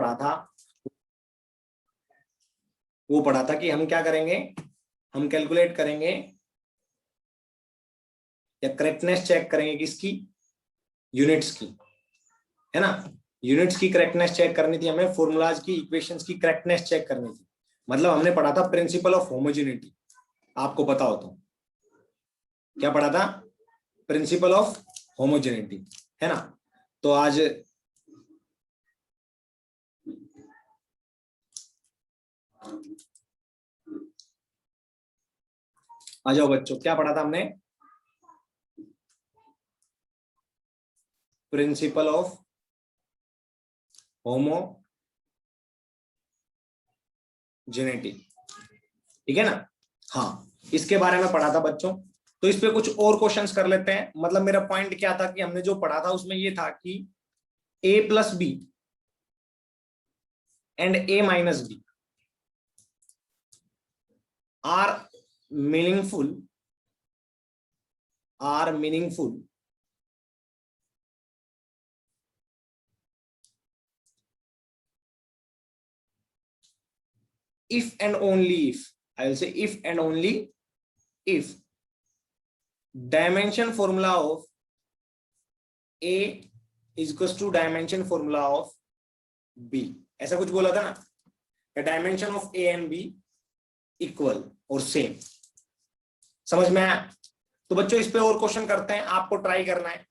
पढ़ा था वो पढ़ा था कि हम क्या करेंगे, हम कैलकुलेट करेंगे या करेक्टनेस चेक करेंगे किसकी, यूनिट्स की, है ना। यूनिट्स की करेक्टनेस चेक करनी थी हमें, फॉर्मूलाज की, इक्वेशंस की करेक्टनेस चेक करनी थी। मतलब हमने पढ़ा था प्रिंसिपल ऑफ होमोजेनिटी, आपको पता हो तो। क्या पढ़ा था? प्रिंसिपल ऑफ होमोजेनिटी, है ना। तो आज आ जाओ बच्चों, क्या पढ़ा था हमने? प्रिंसिपल ऑफ होमोजेनिटी, ठीक है ना। हाँ, इसके बारे में पढ़ा था बच्चों। तो इस पे कुछ और क्वेश्चंस कर लेते हैं। मतलब मेरा पॉइंट क्या था कि हमने जो पढ़ा था उसमें ये था कि a plus B and a minus B are meaningful if and only if, I will say if and only if dimension formula of A is equals to dimension formula of B, ऐसा कुछ बोला था ना, dimension of A and B equal और same. समझ में आया? तो बच्चों इस पे और क्वेश्चन करते हैं, आपको ट्राई करना है,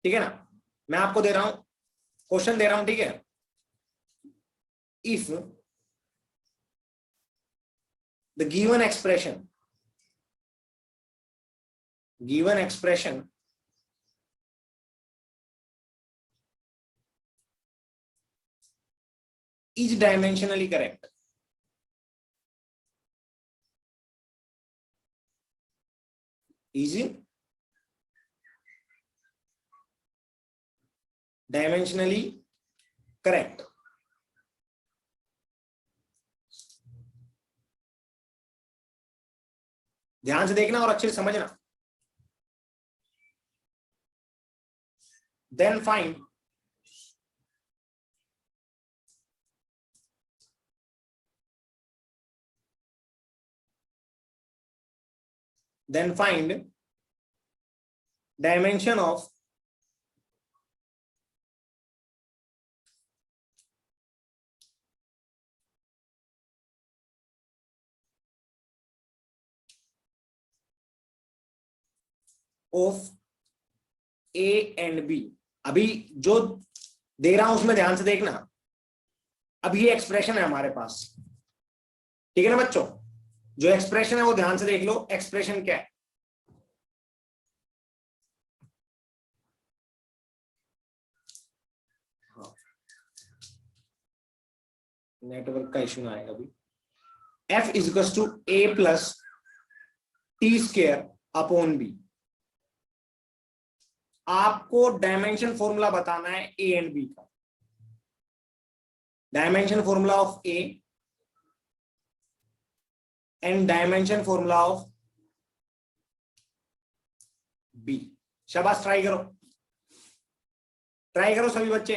ठीक है ना। मैं आपको दे रहा हूं क्वेश्चन, दे रहा हूं, ठीक है। If the given expression is dimensionally correct, is dimensionally correct, ध्यान से देखना और अच्छे से समझना। then find dimension of A and B। अभी जो दे रहा हूं उसमें ध्यान से देखना। अब ये एक्सप्रेशन है हमारे पास, ठीक है ना बच्चों। जो एक्सप्रेशन है वो ध्यान से देख लो, एक्सप्रेशन क्या है। नेटवर्क का इश्यू ना आएगा अभी। F is equal to A plus T square upon B. आपको डायमेंशन फॉर्मूला बताना है A एंड B का। Dimension formula of A and dimension formula of B। शाबाश, ट्राई करो, ट्राई करो सभी बच्चे,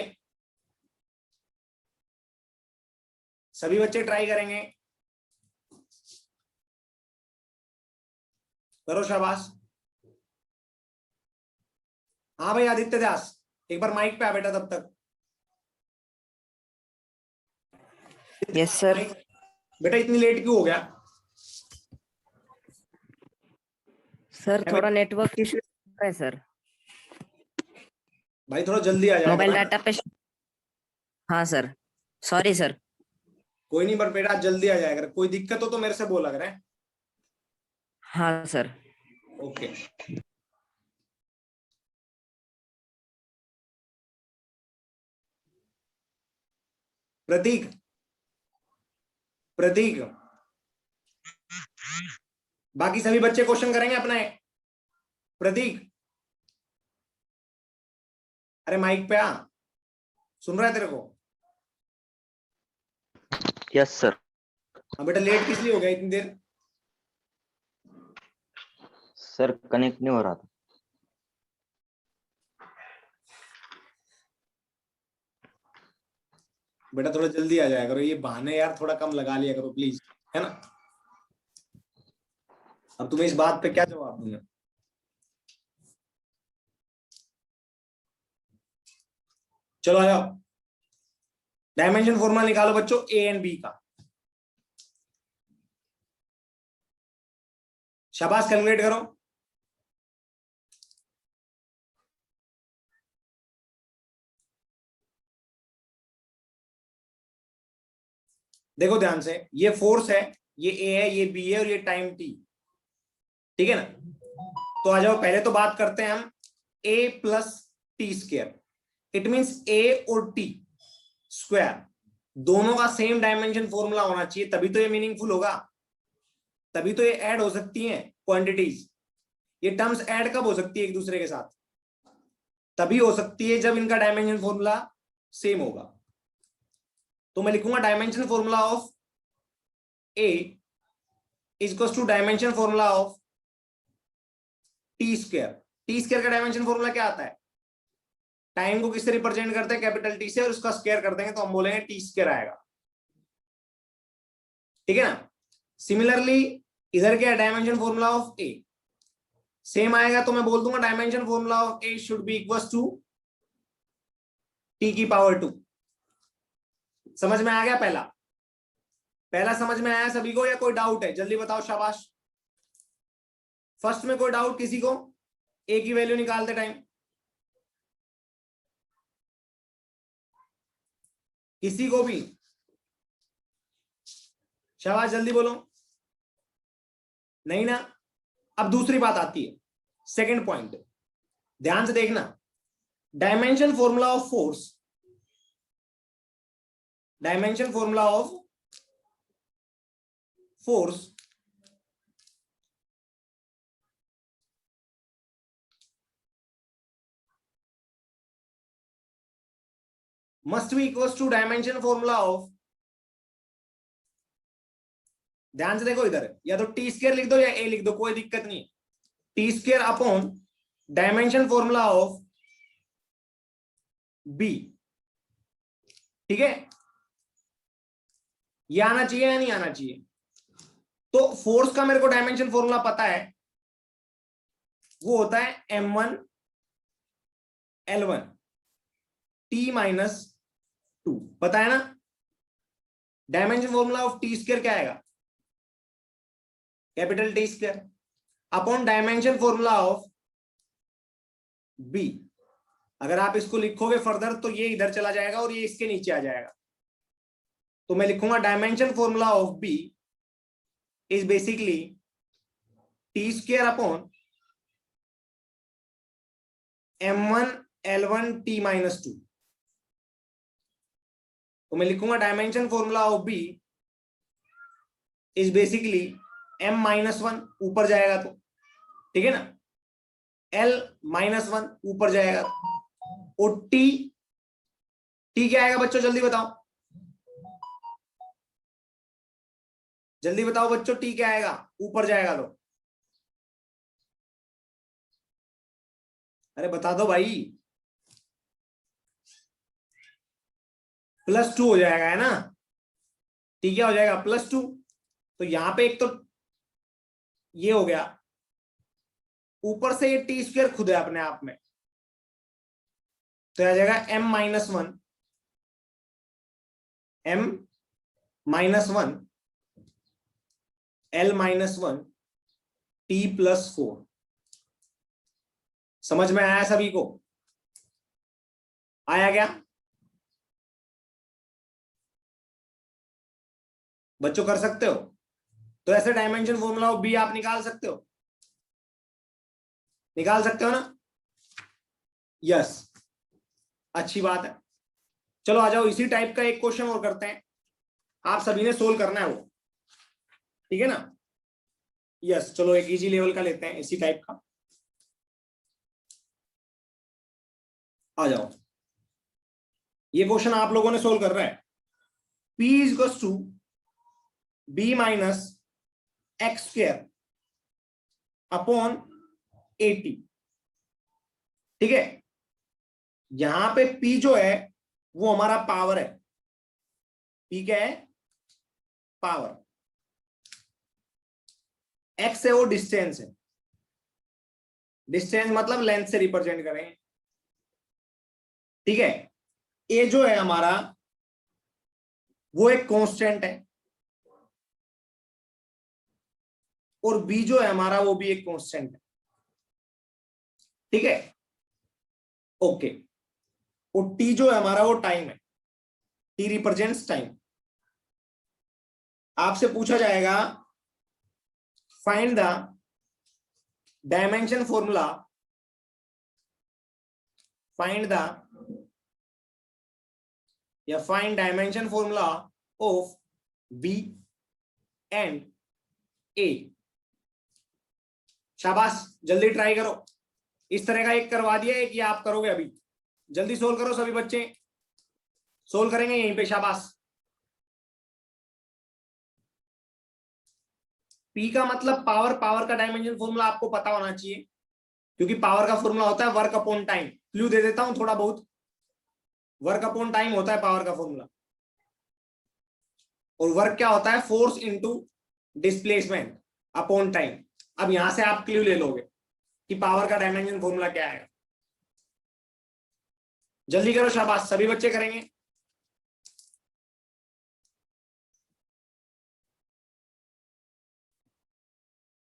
सभी बच्चे ट्राई करेंगे, करो शाबाश। हाँ भाई आदित्य दास, एक बार माइक पे आ बेटा तब तक। Yes sir. बेटा इतनी लेट क्यों हो गया? सर थोड़ा नेटवर्क इशू है सर, भाई थोड़ा जल्दी आ जाएगा मोबाइल डाटा पे। हाँ सर, सॉरी सर। कोई नहीं, पर बेटा जल्दी आ जाएगा। कोई दिक्कत हो तो मेरे से बोला करे। हाँ सर। ओके। प्रतीक, प्रतीक, बाकी सभी बच्चे क्वेश्चन करेंगे अपना है। प्रतीक, अरे माइक पे आ, सुन रहा है तेरे को? Yes sir. हाँ बेटा, लेट किस लिए हो गया इतनी देर? सर कनेक्ट नहीं हो रहा था। बेटा थोड़ा जल्दी आ जाया करो, ये बहाने यार थोड़ा कम लगा लिया करो प्लीज, है ना। अब तुम्हें इस बात पे क्या जवाब दूंगा। चलो आ जाओ, डायमेंशन फॉर्मूला निकालो बच्चों ए एंड बी का। शाबाश, कैलकुलेट करो। देखो ध्यान से, ये फोर्स है, ये ए है, ये बी है और ये टाइम टी, ठीक है ना। तो आ जाओ, पहले तो बात करते हैं हम a plus T square. It means a और टी स्क्वायर दोनों का सेम डायमेंशन फॉर्मूला होना चाहिए, तभी तो ये मीनिंगफुल होगा, तभी तो ये ऐड हो सकती हैं क्वांटिटीज। ये टर्म्स ऐड कब हो सकती है एक दूसरे के साथ? तभी हो सकती है जब इनका डायमेंशन फॉर्मूला सेम होगा। तो मैं लिखूंगा dimension formula of A is equal to dimension formula of T square. T square का डायमेंशन फॉर्मूला क्या आता है? टाइम को किससे रिप्रेजेंट करते हैं? कैपिटल टी से, और उसका स्क्वायर कर देंगे तो हम बोलेंगे टी स्क्वायर आएगा, ठीक है ना। सिमिलरली इधर क्या है? Dimension formula of A same आएगा, तो मैं बोल दूंगा dimension formula of A should be equal to T की पावर 2। समझ में आ गया? पहला समझ में आया सभी को या कोई डाउट है? जल्दी बताओ, शाबाश। फर्स्ट में कोई डाउट किसी को? ए की वैल्यू निकालते टाइम किसी को भी? शाबाश, जल्दी बोलो। नहीं ना। अब दूसरी बात आती है, सेकंड पॉइंट, ध्यान से देखना। Dimension formula of force, dimension formula of force must be equals to dimension formula of, ध्यान से देखो इधर, या तो टी स्क्वायर लिख दो या ए लिख दो, कोई दिक्कत नहीं। T square upon dimension formula of B, ठीक है। ये आना चाहिए या नहीं आना चाहिए? तो फोर्स का मेरे को डायमेंशन फॉर्मूला पता है, वो होता है m1 L1 T-2, पता है ना। Dimension formula of T square क्या आएगा? Capital T square upon dimension formula of B. अगर आप इसको लिखोगे फर्दर तो ये इधर चला जाएगा और ये इसके नीचे आ जाएगा, तो मैं लिखूंगा dimension formula of B is basically T square upon m1 L1 T-2। तो मैं लिखूंगा dimension formula of B is basically m-1 ऊपर जाएगा तो, ठीक है ना, L-1 ऊपर जाएगा, और T क्या आएगा बच्चों? जल्दी बताओ, जल्दी बताओ बच्चों, T क्या आएगा ऊपर जाएगा तो? अरे बता दो भाई। +2 हो जाएगा, है ना। T क्या हो जाएगा? +2। तो यहां पे एक तो ये हो गया, ऊपर से ये टी स्क्वायर खुद है अपने आप में, तो आ जाएगा m-1 L-1 T+4। समझ में आया सभी को? आया क्या बच्चों? कर सकते हो? तो ऐसे डायमेंशन फॉर्मूला ऑफ बी आप निकाल सकते हो, निकाल सकते हो ना? यस, अच्छी बात है। चलो आ जाओ, इसी टाइप का एक क्वेश्चन और करते हैं, आप सभी ने सोल्व करना है वो, ठीक है ना। यस, चलो एक इजी लेवल का लेते हैं, इसी टाइप का। आ जाओ, ये क्वेश्चन आप लोगों ने सोल्व कर रहा है। P is equals to B minus X square upon 80, ठीक है। यहां पे P जो है वो हमारा पावर है, P क्या है? पावर। x है वो डिस्टेंस है, डिस्टेंस मतलब लेंथ से रिप्रेजेंट करें, ठीक है। ए जो है हमारा वो एक कांस्टेंट है, और बी जो है हमारा वो भी एक कांस्टेंट है, ठीक है, ओके। और टी जो है हमारा वो टाइम है, टी रिप्रेजेंट्स टाइम। आपसे पूछा जाएगा find the dimension formula, find the या find dimension formula of B and A. शाबाश, जल्दी ट्राई करो। इस तरह का एक करवा दिया, एक ये आप करोगे अभी। जल्दी सोल्व करो, सभी बच्चे सोल्व करेंगे यहीं पे। शाबाश। पी का मतलब पावर, पावर का डायमेंशन फॉर्मूला आपको पता होना चाहिए, क्योंकि पावर का फॉर्मूला होता है वर्क अपॉन टाइम। क्लू दे देता हूं थोड़ा बहुत, वर्क अपॉन टाइम होता है पावर का फॉर्मूला, और वर्क क्या होता है? Force into displacement upon time. अब यहां से आप क्लू ले लोगे कि पावर का डायमेंशन फॉर्मूला क्या है। जल्दी करो, शाबाश, सभी बच्चे करेंगे।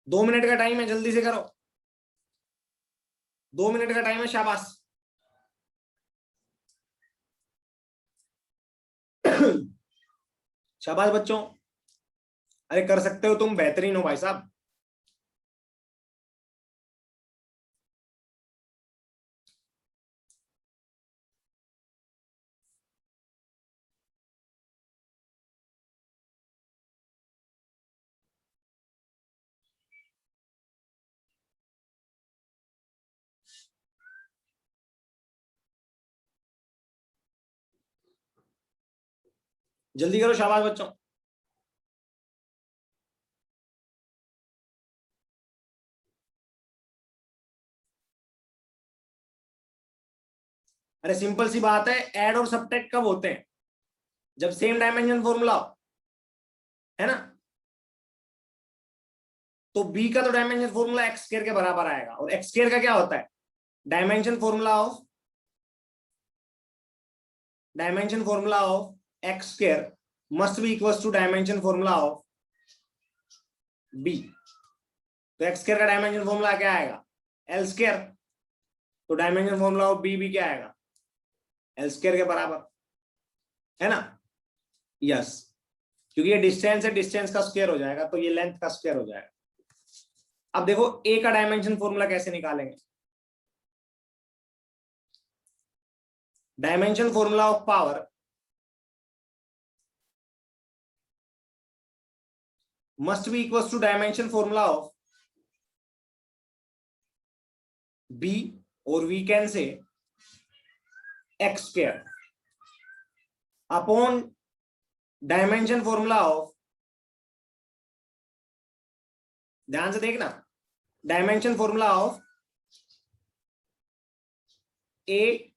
दो मिनट का टाइम है, जल्दी से करो, 2 मिनट का टाइम है। शाबाश। शाबाश बच्चों, अरे कर सकते हो तुम, बेहतरीन हो भाई साहब। जल्दी करो, शाबाश बच्चों। अरे सिंपल सी बात है, ऐड और सब्ट्रैक्ट कब होते हैं? जब सेम डायमेंशन फॉर्मूला हो, है ना। तो बी का तो डायमेंशन फॉर्मूला एक्स स्क्वायर के बराबर आएगा, और एक्स स्क्वायर का क्या होता है? Dimension formula of X square must be equals to dimension formula of B. तो एक्स स्क्वायर का डायमेंशन फॉर्मूला क्या आएगा? L square. तो डायमेंशन फॉर्मूला ऑफ बी भी क्या आएगा? एल स्क्वायर के बराबर, है ना। यस, क्योंकि ये डिस्टेंस है, डिस्टेंस का स्क्वायर हो जाएगा, तो ये लेंथ का स्क्वायर हो जाएगा। अब देखो ए का डायमेंशन फॉर्मूला कैसे निकालेंगे। Dimension formula of power must be equals to dimension formula of B, और we can say X square upon dimension formula of, ध्यान से देखना, dimension formula of A,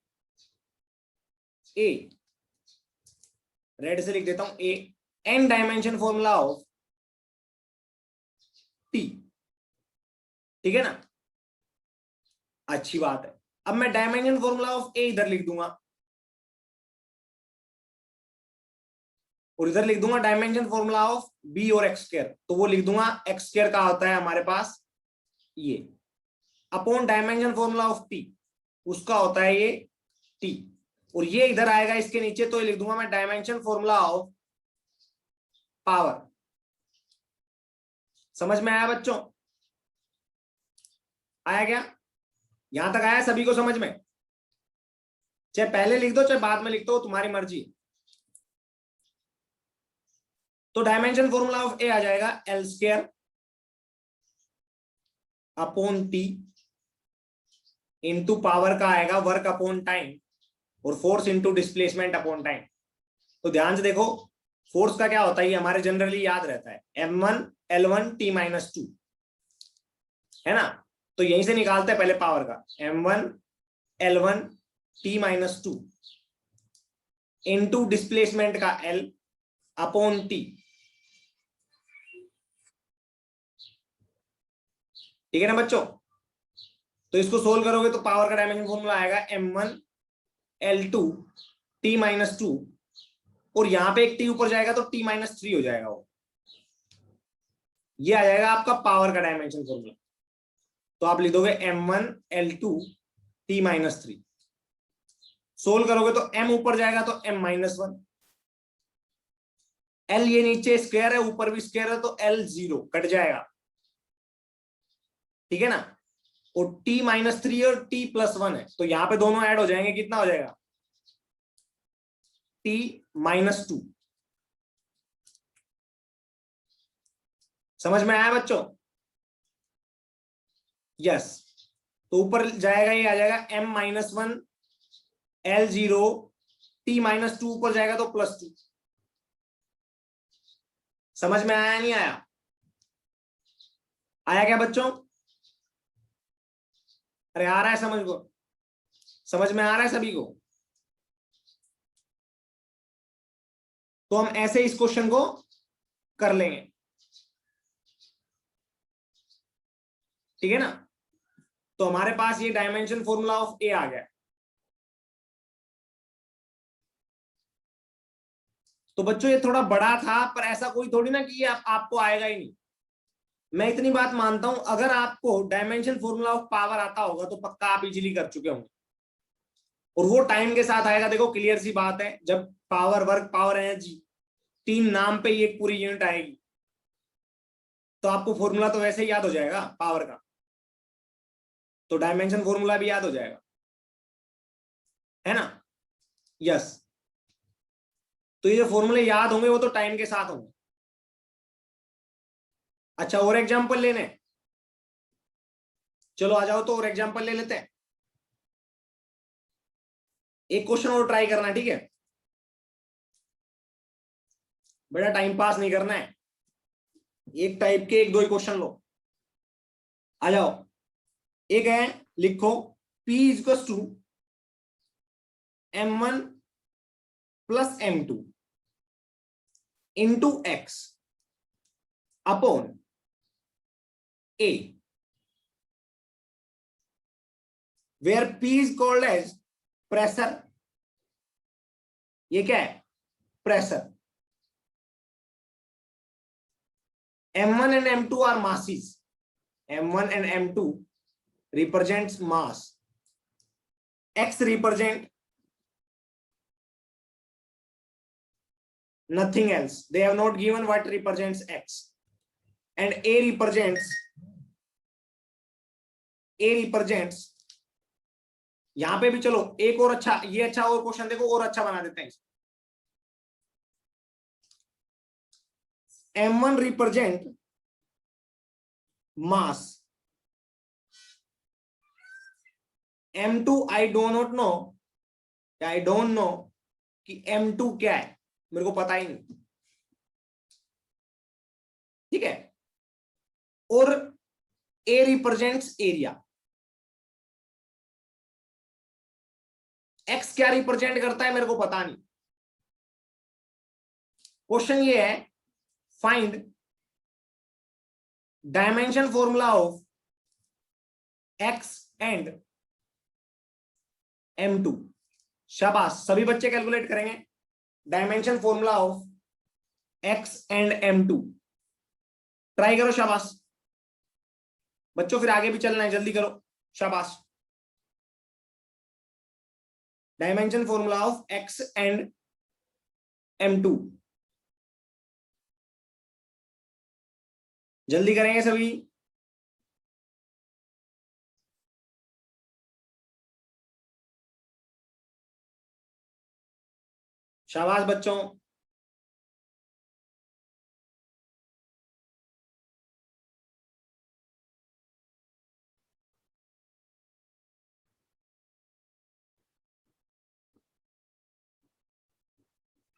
red से लिख देता हूं A, and dimension formula of T, ठीक है ना। अच्छी बात है। अब मैं डायमेंशन फॉर्मूला ऑफ ए इधर लिख दूंगा, और इधर लिख दूंगा डायमेंशन फॉर्मूला ऑफ बी और एक्स स्क्वायर। तो वो लिख दूंगा एक्स स्क्वायर का होता है हमारे पास ये, upon dimension formula of T, उसका होता है ये टी, और ये इधर आएगा इसके नीचे, तो ये लिख दूंगा मैं डायमेंशन फॉर्मूला ऑफ पावर। समझ में आया बच्चों? आया क्या? यहां तक आया सभी को समझ में? चाहे पहले लिख दो चाहे बाद में लिख दो, तुम्हारी मर्जी। तो डायमेंशन फॉर्मूला ऑफ ए आ जाएगा L square upon T, into power का आएगा वर्क अपॉन टाइम, और force into displacement upon time. तो ध्यान से देखो, फोर्स का क्या होता है, ये हमारे जनरली याद रहता है, m1 L1 T-2, है ना। तो यहीं से निकालते हैं पहले पावर का, m1 L1 T-2 into displacement का L, अपॉन टी। ठीक है ना बच्चों? तो इसको सोल्व करोगे तो पावर का डायमेंशन फॉर्मूला आएगा m1 L2 t-2, और यहां पे एक टी ऊपर जाएगा तो t-3 हो जाएगा वो। ये आ जाएगा आपका पावर का डायमेंशन फॉर्मूला। तो आप लिख दोगे m1L2 t-3। सोल्व करोगे तो m ऊपर जाएगा तो m-1, L ये नीचे स्क्वायर है, ऊपर भी स्क्वायर है, तो L 0 कट जाएगा। ठीक है ना? और t-3 और t+1 है, तो यहां पे दोनों ऐड हो जाएंगे, कितना हो जाएगा? t-2। समझ में आया बच्चों? यस। तो ऊपर जाएगा, ये आ जाएगा m-1 L 0 t-2, ऊपर जाएगा तो +2। समझ में आया नहीं आया? आया क्या बच्चों? अरे आ रहा है समझ को? समझ में आ रहा है सभी को? तो हम ऐसे इस क्वेश्चन को कर लेंगे। ठीक है ना? तो हमारे पास ये डायमेंशन फॉर्मूला ऑफ ए आ गया। तो बच्चों ये थोड़ा बड़ा था, पर ऐसा कोई थोड़ी ना कि ये आपको आएगा ही नहीं। मैं इतनी बात मानता हूं, अगर आपको डायमेंशन फॉर्मूला ऑफ पावर आता होगा तो पक्का आप इजीली कर चुके होंगे, और वो टाइम के साथ आएगा। देखो क्लियर सी बात है, जब पावर, वर्क, पावर, एनर्जी, तीन नाम पे ही एक पूरी यूनिट आएगी, तो आपको फॉर्मूला तो वैसे ही याद हो जाएगा पावर का, तो डायमेंशन फॉर्मूला भी याद हो जाएगा, है ना? यस। तो ये जो फॉर्मूले याद होंगे वो तो टाइम के साथ होंगे। अच्छा, और एग्जांपल लेने? चलो आ जाओ, तो और एग्जांपल ले लेते हैं। एक क्वेश्चन और ट्राई करना, ठीक है? बड़ा टाइम पास नहीं करना है, एक टाइप के एक दो ही क्वेश्चन लो। आ जाओ। एक है, लिखो P equals to m1 plus m2 into x upon a, where P is called as pressure. ये क्या है? Pressure. m1 and m2 are masses. m1 and m2 represents mass. x represent nothing else. They have not given what represents x. And a represents यहां पे भी चलो एक और अच्छा, ये अच्छा और क्वेश्चन देखो, और अच्छा बना देते हैं। m1 represent mass, m2 I do not know, I don't know कि m2 क्या है, मेरे को पता ही नहीं। ठीक है? और a represents एरिया। x क्या रिप्रेजेंट करता है मेरे को पता नहीं। क्वेश्चन ये है, find dimension formula of x and m2। शाबाश, सभी बच्चे कैलकुलेट करेंगे dimension formula of x and m2। Try करो, शाबाश बच्चों, फिर आगे भी चलना है, जल्दी करो, शाबाश। Dimension formula of x and m2, जल्दी करेंगे सभी। शाबाश बच्चों।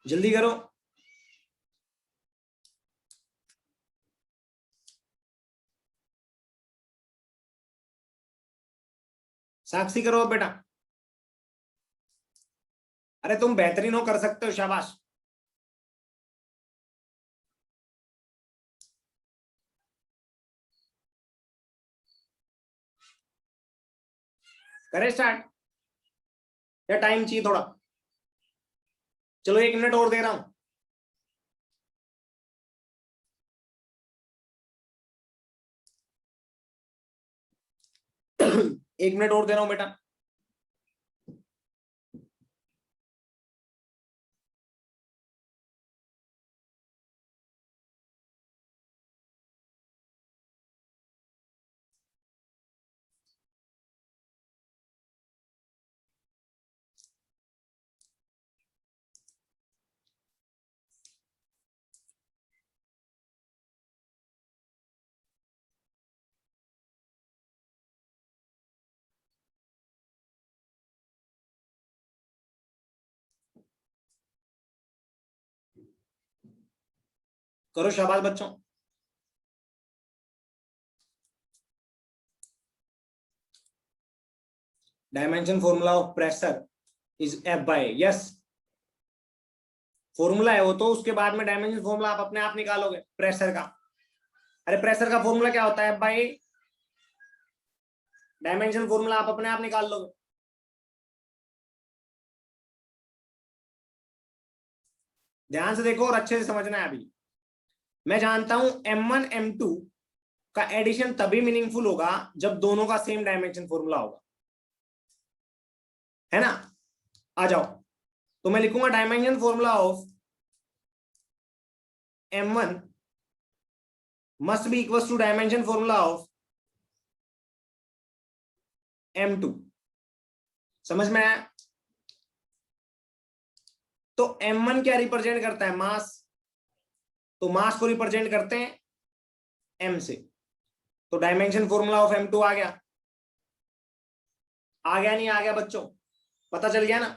जल्दी करो। साक्षी करो बेटा। अरे तुम बेहतरीन हो, कर सकते हो, शाबाश। करें स्टार्ट या टाइम चाहिए थोड़ा? चलो 1 मिनट और दे रहा हूं। एक मिनट और दे रहा हूं बेटा। करो शाबाश बच्चों। Dimension formula of pressure is F by yes, formula है वो तो, उसके बाद में डायमेंशन फॉर्मूला आप अपने आप निकालोगे प्रेशर का। अरे प्रेशर का फॉर्मूला क्या होता है? F by डायमेंशन फॉर्मूला आप अपने आप निकाल लोगे। ध्यान से देखो और अच्छे से समझना है। अभी मैं जानता हूं M1 M2 का एडिशन तभी मीनिंगफुल होगा जब दोनों का सेम डायमेंशन फॉर्मूला होगा, है ना? आ जाओ, तो मैं लिखूंगा dimension formula of M1 must be equal to dimension formula of M2। समझ में आया? तो M1 क्या रिप्रेजेंट करता है? मास। तो मास को रिप्रेजेंट करते हैं M से, तो डायमेंशन फॉर्मूला ऑफ M2 आ गया। आ गया नहीं आ गया बच्चों? पता चल गया ना?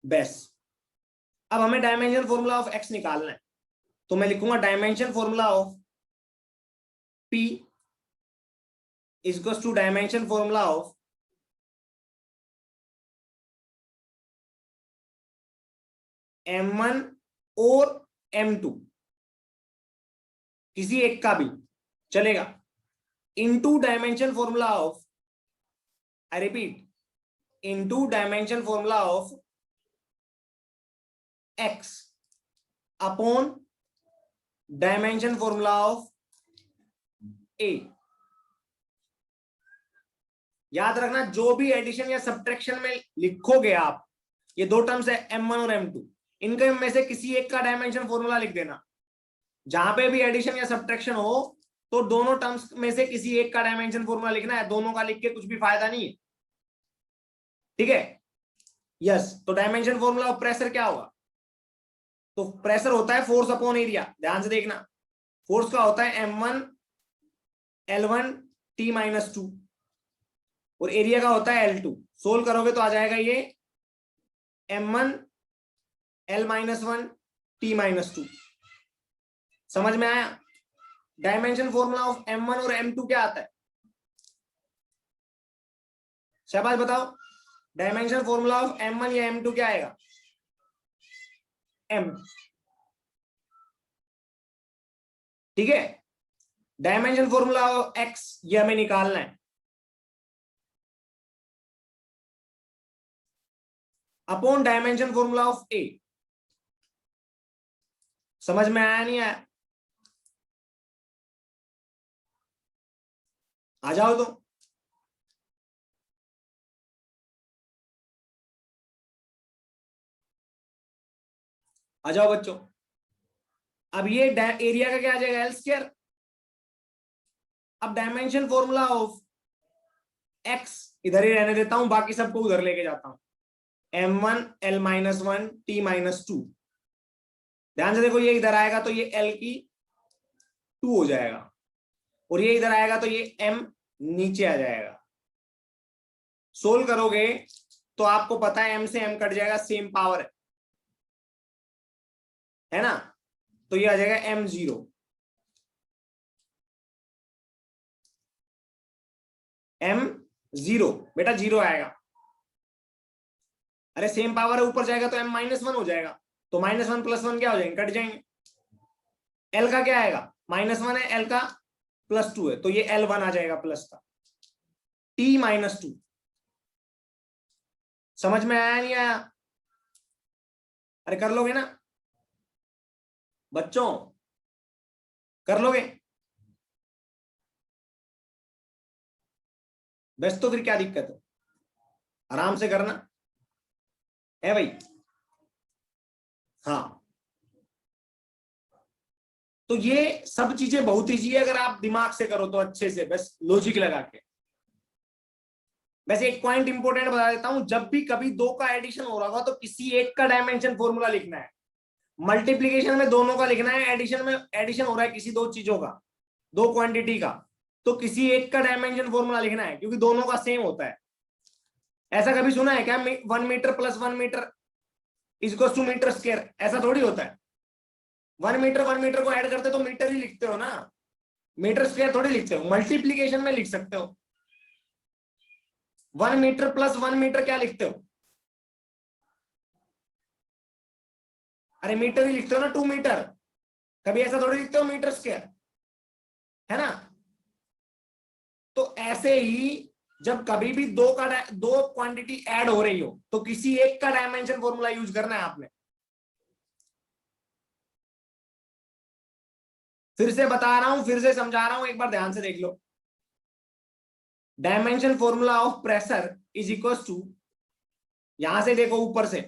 बेस। अब हमें डायमेंशन फॉर्मूला ऑफ X निकालना है, तो मैं लिखूंगा dimension formula of P is equal to dimension formula of M1 और M2, किसी एक का भी चलेगा, into dimension formula of, I repeat, into dimension formula of X upon dimension formula of A। याद रखना, जो भी एडिशन या सब्ट्रैक्शन में लिखोगे आप, ये दो टर्म्स है M1 और M2, इनके में से किसी एक का डायमेंशन फॉर्मूला लिख देना। जहां पे भी एडिशन या सब्ट्रैक्शन हो तो दोनों टर्म्स में से किसी एक का डायमेंशन फॉर्मूला लिखना है, दोनों का लिख के कुछ भी फायदा नहीं है, ठीक है? यस। तो डायमेंशन फॉर्मूला ऑफ प्रेशर क्या होगा? तो प्रेशर होता है फोर्स अपॉन एरिया। ध्यान से देखना, फोर्स का होता है M1 L1 T-2 और एरिया का होता है L2। सोल्व करोगे तो आ जाएगा ये M1 L-1 T-2। समझ में आया? डायमेंशन फॉर्मूला ऑफ M1 और M2 क्या आता है? शाबाश बताओ, डायमेंशन फॉर्मूला ऑफ M1 या M2 क्या आएगा? M, ठीक है? डायमेंशन फॉर्मूला ऑफ X ये हमें निकालना है, upon dimension formula of A। समझ में आया नहीं आया? आ जाओ तो। आ जाओ बच्चों। अब ये एरिया का क्या आ जाएगा? L square. अब डायमेंशन फॉर्मूला ऑफ X इधर ही रहने देता हूं, बाकी सबको उधर लेके जाता हूं। M1 L-1 T-2। ध्यान से देखो, ये इधर आएगा तो ये L की 2 हो जाएगा, और ये इधर आएगा तो ये M नीचे आ जाएगा। सोल्व करोगे तो आपको पता है M से M कट जाएगा, सेम पावर है ना? तो ये आ जाएगा M0। M0 बेटा 0 आएगा। अरे सेम पावर है, ऊपर जाएगा तो M-1 हो जाएगा, तो -1 + 1 क्या हो जाएंगे? कट जाएंगे। L का क्या आएगा? -1 है, L का +2 है, तो ये L1 आ जाएगा प्लस का। T-2 समझ में आया नहीं आया? अरे कर लोगे ना बच्चों, कर लोगे? बस तो फिर क्या दिक्कत है, आराम से करना है भाई। हाँ, तो ये सब चीजें बहुत ईजी है अगर आप दिमाग से करो तो, अच्छे से बस लॉजिक लगा के। वैसे एक पॉइंट इंपॉर्टेंट बता देता हूं, जब भी कभी दो का एडिशन हो रहा होगा तो किसी एक का डायमेंशन फॉर्मूला लिखना है। मल्टीप्लीकेशन में दोनों का लिखना है, एडिशन में एडिशन हो रहा है किसी दो चीजों का, दो क्वांटिटी का, तो किसी एक का डायमेंशन फॉर्मूला लिखना है क्योंकि दोनों का सेम होता है। ऐसा कभी सुना है क्या 1 metre plus 1 metre equals two metre square? ऐसा थोड़ी होता है। 1 मीटर को ऐड करते तो मीटर ही लिखते हो ना, मीटर स्क्वायर थोड़ी लिखते हो। मल्टीप्लीकेशन में लिख सकते हो 1 मीटर प्लस 1 मीटर, क्या लिखते हो? अरे मीटर ही लिखते हो ना, 2 मीटर। कभी ऐसा थोड़ी लिखते हो मीटर स्क्वायर, है ना? तो ऐसे ही जब कभी भी दो क्वांटिटी ऐड हो रही हो तो किसी एक का डायमेंशन फॉर्मूला यूज करना है आपने। फिर से बता रहा हूं, फिर से समझा रहा हूं, एक बार ध्यान से देख लो। Dimension formula of pressure is equal to, यहां से देखो ऊपर से,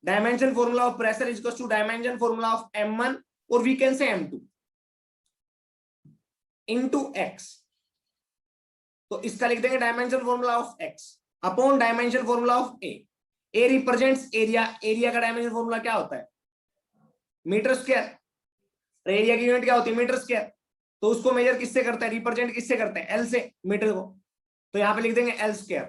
dimension formula of pressure is equal to dimension formula of M1 और वी कैन से M2 इनटू x। तो इसका लिख देंगे dimension formula of x upon dimension formula of A represents area. Area का डायमेंशन फॉर्मूला क्या होता है? Metre square. एरिया की यूनिट क्या होती है? Metre square. तो उसको मेजर किससे करते हैं, रिप्रेजेंट किससे करते हैं? एल से, मीटर को। तो यहां पे लिख देंगे एल स्क्वायर।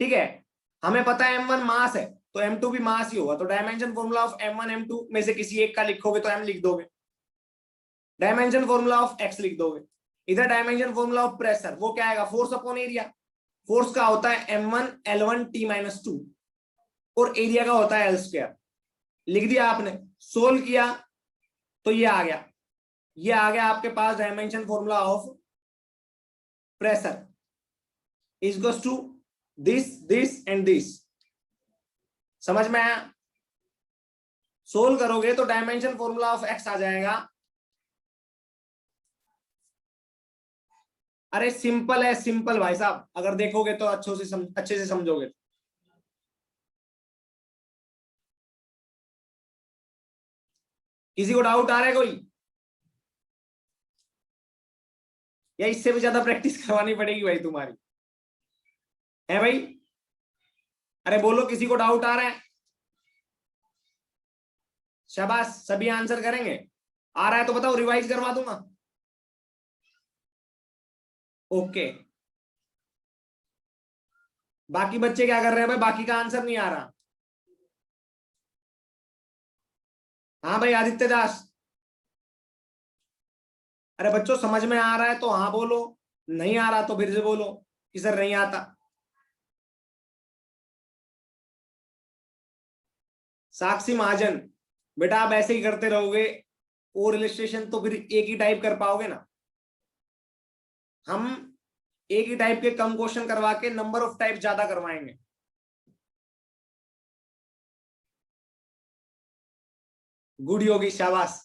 ठीक है, हमें पता है M1 मास है तो M2 भी मास ही होगा। तो dimension formula of M1 M2 में से किसी एक का लिखोगे तो M लिख दोगे, डायमेंशन फॉर्मूला ऑफ X लिख दोगे। इधर डायमेंशन फॉर्मूला ऑफ प्रेशर, वो क्या आएगा? Force upon area. फोर्स का होता है M1 L1 T-2 और एरिया का होता है L स्क्वायर। लिख दिया आपने, सोल्व किया तो ये आ गया, ये आ गया आपके पास dimension formula of pressure is equals to this and this. समझ में आया? सोल्व करोगे तो डायमेंशन फॉर्मूला ऑफ X आ जाएगा। अरे सिंपल है, सिंपल भाई साहब, अगर देखोगे तो अच्छे से समझोगे। किसी को डाउट आ रहा है कोई? या इससे भी ज्यादा प्रैक्टिस करवानी पड़ेगी भाई तुम्हारी, है भाई? अरे बोलो, किसी को डाउट आ रहा है? शाबाश, सभी आंसर करेंगे। आ रहा है तो बताओ, रिवाइज करवा दूंगा। ओके, बाकी बच्चे क्या कर रहे हैं भाई? बाकी का आंसर नहीं आ रहा। हाँ भाई आदित्य दास, अरे बच्चों समझ में आ रहा है तो हाँ बोलो, नहीं आ रहा तो फिर से बोलो कि सर नहीं आता। साक्षी महाजन, बेटा आप ऐसे ही करते रहोगे और इलस्ट्रेशन तो फिर एक ही टाइप कर पाओगे ना। हम एक ही टाइप के कम क्वेश्चन करवा के नंबर ऑफ टाइप ज्यादा करवाएंगे। गुड योगी, शाबाश,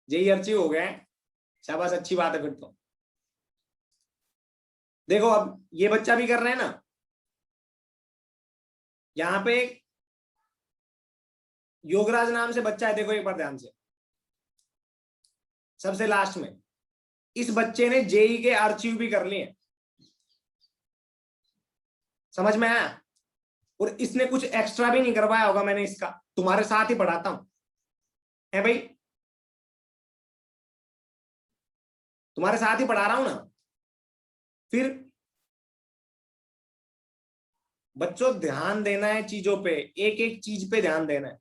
जेई अचीव हो गए, शाबाश, अच्छी बात है फिर तो। देखो अब ये बच्चा भी कर रहे हैं ना, यहां पे योगराज नाम से बच्चा है, देखो एक बार ध्यान से, सबसे लास्ट में। इस बच्चे ने जेई के आर्चिव भी कर लिए, समझ में आया? और इसने कुछ एक्स्ट्रा भी नहीं करवाया होगा, मैंने इसका तुम्हारे साथ ही पढ़ाता हूं, है भाई? तुम्हारे साथ ही पढ़ा रहा हूं ना। फिर बच्चों ध्यान देना है चीजों पे, एक एक चीज पे ध्यान देना है।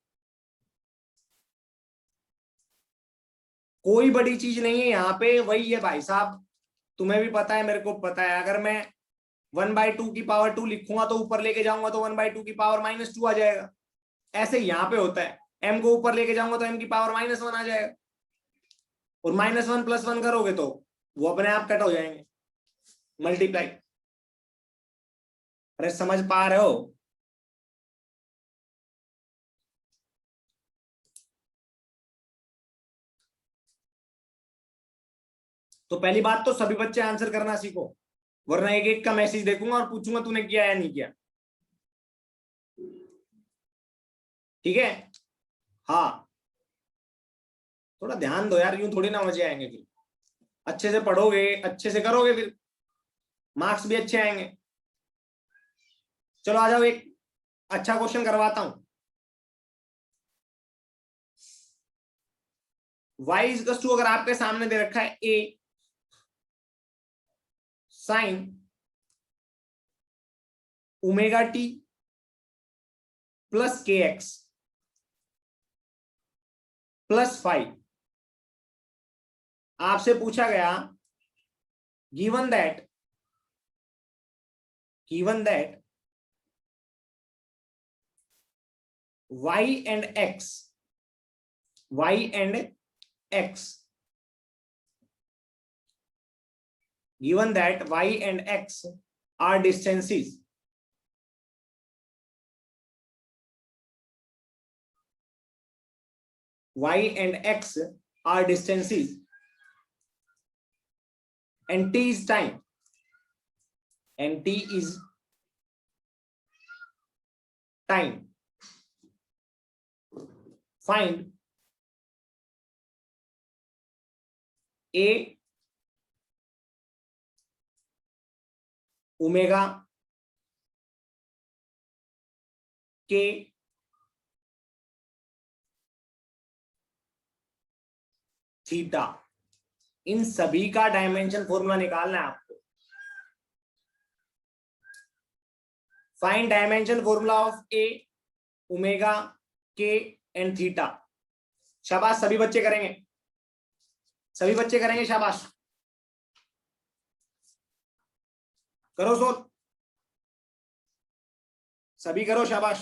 कोई बड़ी चीज नहीं है यहाँ पे, वही है भाई साहब, तुम्हें भी पता है, मेरे को पता है। अगर मैं 1/2 की पावर 2 लिखूंगा तो ऊपर लेके जाऊंगा तो 1/2 की पावर -2 आ जाएगा। ऐसे यहाँ पे होता है, m को ऊपर लेके जाऊंगा तो m की पावर -1 आ जाएगा, और -1 + 1 करोगे तो वो अपने आप कट हो जाएंगे, मल्टीप्लाई। अरे समझ पा रहे हो? तो पहली बात तो सभी बच्चे आंसर करना सीखो, वरना एक एक का मैसेज देखूंगा और पूछूंगा तूने किया या नहीं किया। ठीक है? हाँ, थोड़ा ध्यान दो यार, यूं थोड़ी ना मजे आएंगे। फिर अच्छे से पढ़ोगे, अच्छे से करोगे, फिर मार्क्स भी अच्छे आएंगे। चलो आ जाओ, एक अच्छा क्वेश्चन करवाता हूं। y इज टू, अगर आपके सामने दे रखा है a sine omega T plus के एक्स प्लस 5, आपसे पूछा गया given that y and x given that y and x are distances, and t is time, find a omega के थीटा, इन सभी का डायमेंशन फॉर्मूला निकालना है आपको। Find dimension formula of A omega के एंड थीटा। शाबाश, सभी बच्चे करेंगे, शाबाश, करो सोल, सभी करो, शाबाश।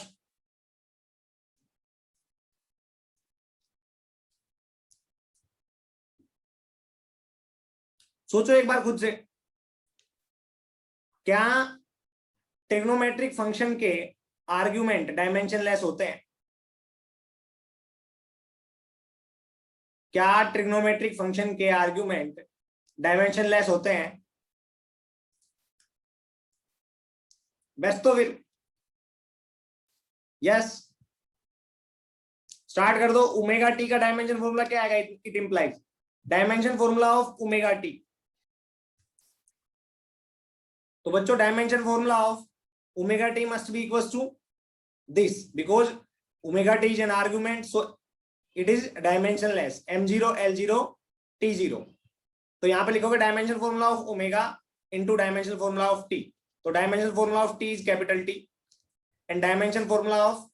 सोचो एक बार खुद से, क्या ट्रिग्नोमेट्रिक फंक्शन के आर्ग्यूमेंट डायमेंशनलेस होते हैं? क्या ट्रिग्नोमेट्रिक फंक्शन के आर्ग्यूमेंट डायमेंशनलेस होते हैं? बेस्ट तो फिर यस, स्टार्ट कर दो। ओमेगा टी का डायमेंशन फॉर्मूला क्या आएगा? It implies dimension formula of omega t. तो बच्चों, dimension formula of omega t must be equals to this, because omega t is an argument, so it is dimensionless, m0 l0 t0। तो यहां पे लिखोगे dimension formula of omega into dimension formula of T. तो dimension formula of T is capital T and dimension formula of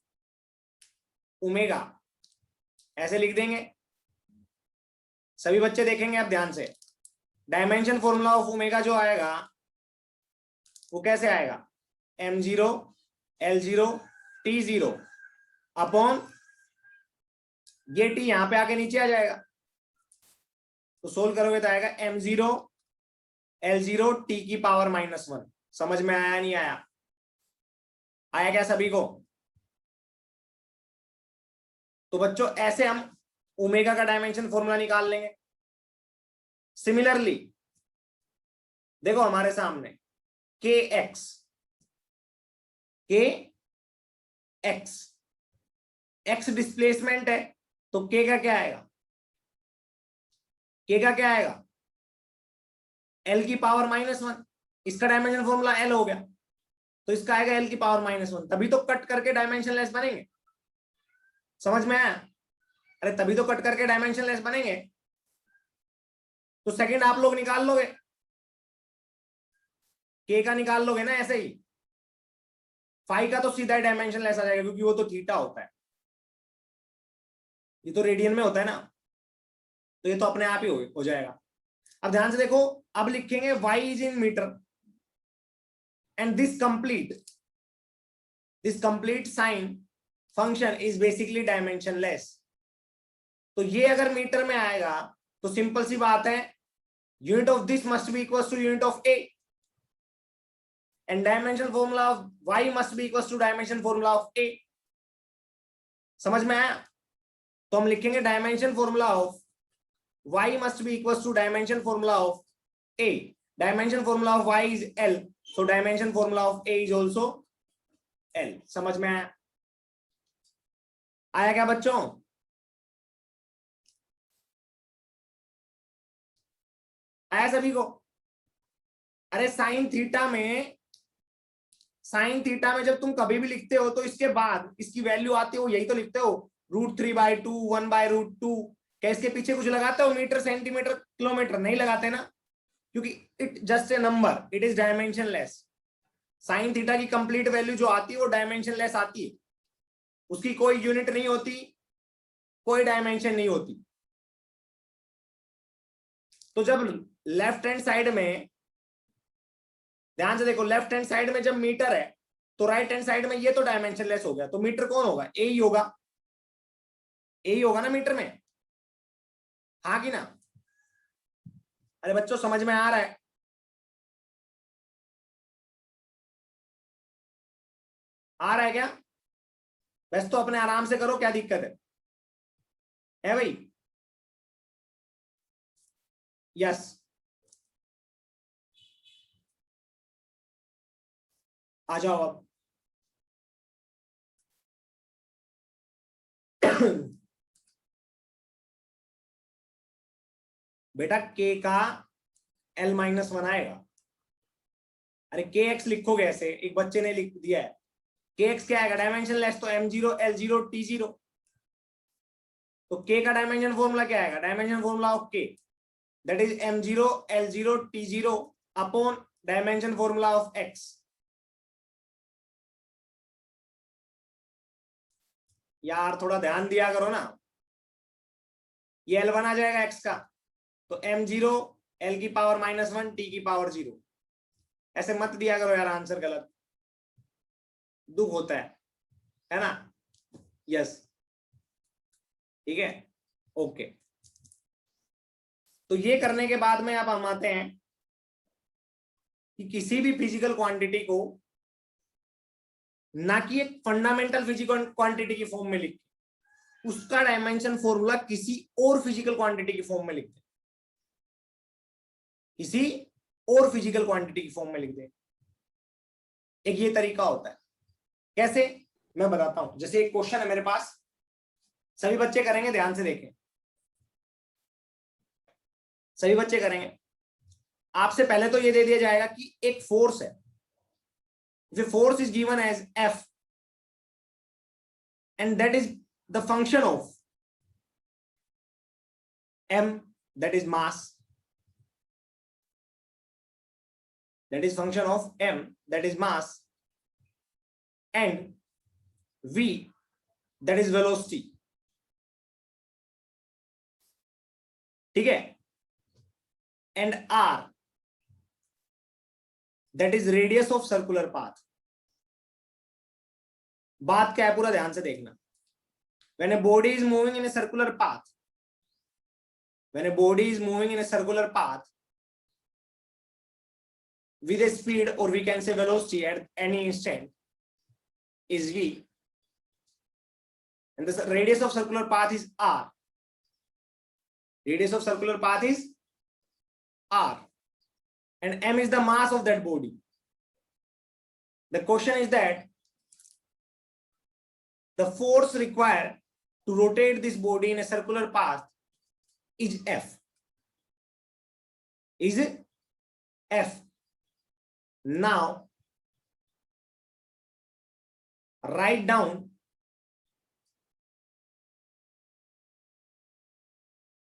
omega ऐसे लिख देंगे। सभी बच्चे देखेंगे आप ध्यान से, डायमेंशन फॉर्मूला ऑफ ओमेगा जो आएगा वो कैसे आएगा? m0 l0 t0 अपॉन ये टी यहां पे आके नीचे आ जाएगा। तो सोल्व करोगे तो आएगा m0 l0 t की पावर -1। समझ में आया नहीं आया? आया क्या सभी को? तो बच्चों, ऐसे हम ओमेगा का डायमेंशन फॉर्मूला निकाल लेंगे। सिमिलरली देखो हमारे सामने के एक्स डिस्प्लेसमेंट है, तो के का क्या आएगा? एल की पावर -1। इसका डायमेंशन फॉर्मूला एल हो गया, तो इसका आएगा एल की पावर -1। तभी तो कट करके डायमेंशनलेस बनेंगे। समझ में आया? अरे तभी तो कट करके डायमेंशनलेस बनेंगे। तो सेकंड आप लोग निकाल लोगे, के का निकाल लोगे ना ऐसे ही। फाई का तो सीधा ही डायमेंशनलेस आ जाएगा, क्योंकि वो तो थीटा होता है, ये तो रेडियन में होता है ना, तो ये तो अपने आप ही हो जाएगा। अब ध्यान से देखो, अब लिखेंगे y is in metre and this complete sine function is basically dimensionless. तो ये अगर मीटर में आएगा तो सिंपल सी बात है, unit of this must be equal to unit of A. and dimension formula of y must be equals to dimension formula of a. समझ में आया? तो हम लिखेंगे dimension formula of y must be equals to dimension formula of a. Dimension formula of y is L, so dimension formula of a is also L. समझ में आया? आया क्या बच्चों? आया सभी को? अरे साइन थीटा में जब तुम कभी भी लिखते हो तो इसके बाद इसकी वैल्यू आती हो, यही तो लिखते हो, √3/2, 1/√2। क्या इसके पीछे कुछ लगाते हो? Metre, centimetre, kilometre? नहीं लगाते ना, क्योंकि it just a number, it is dimensionless. Sine theta की कंप्लीट वैल्यू जो आती है वो डायमेंशन लेस आती है, उसकी कोई यूनिट नहीं होती, कोई डायमेंशन नहीं होती। तो जब लेफ्ट हैंड साइड में, ध्यान से देखो, लेफ्ट हैंड साइड में जब मीटर है तो राइट हैंड साइड में ये तो डायमेंशन लेस हो गया, तो मीटर कौन होगा? ए ही होगा, ए ही होगा ना मीटर में, हाँ कि ना? अरे बच्चों समझ में आ रहा है? आ रहा है क्या? बस तो अपने आराम से करो, क्या दिक्कत है भाई? यस, आ जाओ अब। बेटा k का L-1 आएगा। अरे kx लिखोगे ऐसे, एक बच्चे ने लिख दिया है। kx क्या आएगा? डायमेंशन लेस, तो m0 L0 T0। तो k का डायमेंशन फॉर्मूला क्या आएगा? Dimension formula of k that is m0 L0 T0 upon dimension formula of x। यार थोड़ा ध्यान दिया करो ना, ये L1 आ जाएगा x का, तो m0 L की पावर -1 T की पावर 0। ऐसे मत दिया करो यार आंसर गलत, दुख होता है ना? यस, ठीक है, ओके। तो ये करने के बाद में आप हम आते हैं कि किसी भी फिजिकल क्वांटिटी को ना कि एक फंडामेंटल फिजिकल क्वांटिटी की फॉर्म में लिख उसका डायमेंशन फॉर्मूला किसी और फिजिकल क्वांटिटी की फॉर्म में लिख दे, किसी और फिजिकल क्वांटिटी की फॉर्म में लिख दे। एक ये तरीका होता है। कैसे? मैं बताता हूं। जैसे एक क्वेश्चन है मेरे पास, सभी बच्चे करेंगे, ध्यान से देखें, सभी बच्चे करेंगे। आपसे पहले तो ये दे दिया जाएगा कि एक फोर्स है, the force is given as F and that is the function of M, that is mass, that is function of M, that is mass, and V, that is velocity। ठीक है? and R, that is radius of circular path। बात क्या है पूरा ध्यान से देखना। when a body is moving in a circular path, when a body is moving in a circular path with a speed, or we can say velocity, at any instant is V, and the radius of circular path is R, radius of circular path is R, and M is the mass of that body. The question is that the force required to rotate this body in a circular path is F. Is it F? Now write down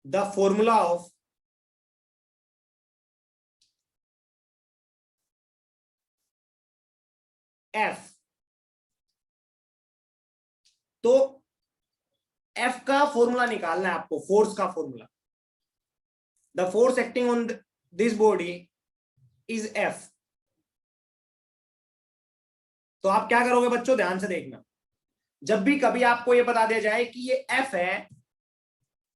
the formula of F। तो F का formula निकालना है आपको, force का formula. The force acting on this body is F। तो आप क्या करोगे बच्चों, ध्यान से देखना। जब भी कभी आपको ये बता दिया जाए कि ये F है,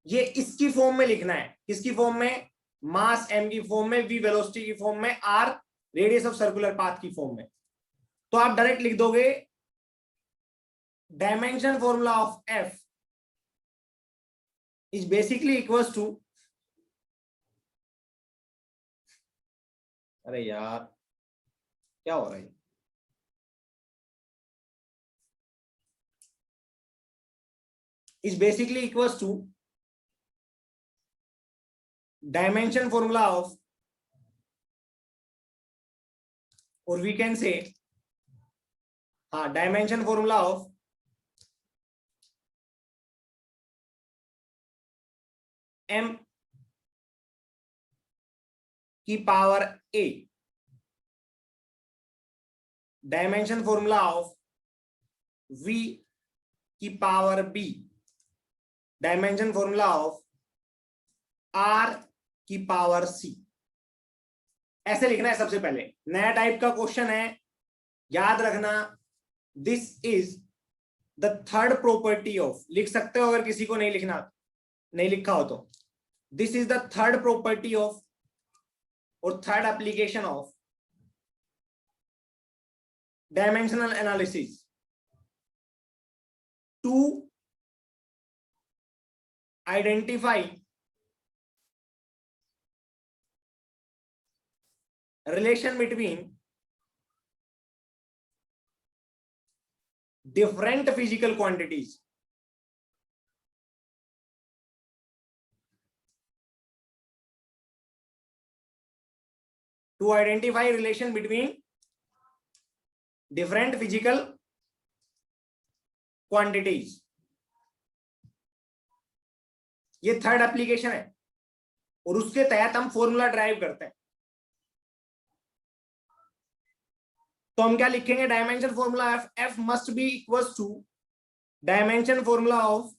ये इसकी फॉर्म में लिखना है। किसकी फॉर्म में? मास M की फॉर्म में, V वेलोसिटी की फॉर्म में, R radius of circular path की फॉर्म में। तो आप डायरेक्ट लिख दोगे dimension formula of F is basically equals to, अरे यार क्या हो रहा है, is basically equals to dimension formula of, or we can say dimension formula of m की power a, dimension formula of v की power b, dimension formula of r की power c। ऐसे लिखना है सबसे पहले। नया टाइप का क्वेश्चन है, याद रखना this is the third property of, लिख सकते हो अगर किसी को नहीं लिखना, नहीं लिखा हो तो, this is the third property of और third application of dimensional analysis to identify relation between different physical quantities, to identify relation between different physical quantities। ये थर्ड एप्लीकेशन है और उसके तहत हम फॉर्मूला ड्राइव करते हैं। तो हम क्या लिखेंगे, dimension formula F, F must be equals to dimension formula of